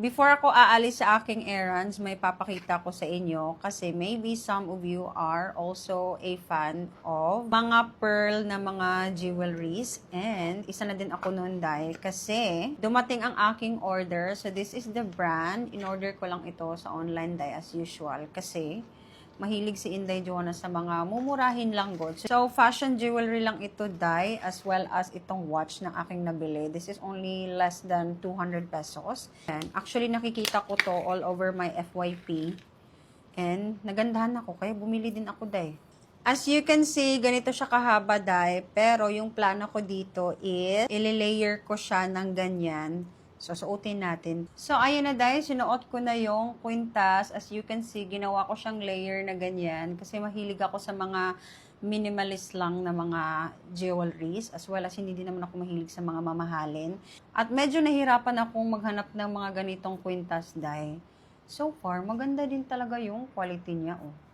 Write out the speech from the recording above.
Before ako aalis sa aking errands, may papakita ko sa inyo kasi maybe some of you are also a fan of mga pearl na mga jewelries. And isa na din ako noon dahil kasi dumating ang aking order. So this is the brand. In-order ko lang ito sa online dahil as usual kasi mahilig si Inday Joanna sa mga mumurahin lang good. So, fashion jewelry lang ito, dai, as well as itong watch na aking nabili. This is only less than 200 pesos. And actually, nakikita ko to all over my FYP. And nagandahan ako, kaya bumili din ako, dai. As you can see, ganito siya kahaba, dai. Pero yung plano ko dito is, ili-layer ko siya ng ganyan. So, suotin natin. So, ayun na dahil, sinuot ko na yung kwintas. As you can see, ginawa ko siyang layer na ganyan. Kasi mahilig ako sa mga minimalist lang na mga jewelries. As well as hindi din naman ako mahilig sa mga mamahalin. At medyo nahirapan akong maghanap ng mga ganitong kwintas dahil so far, maganda din talaga yung quality niya. Oh.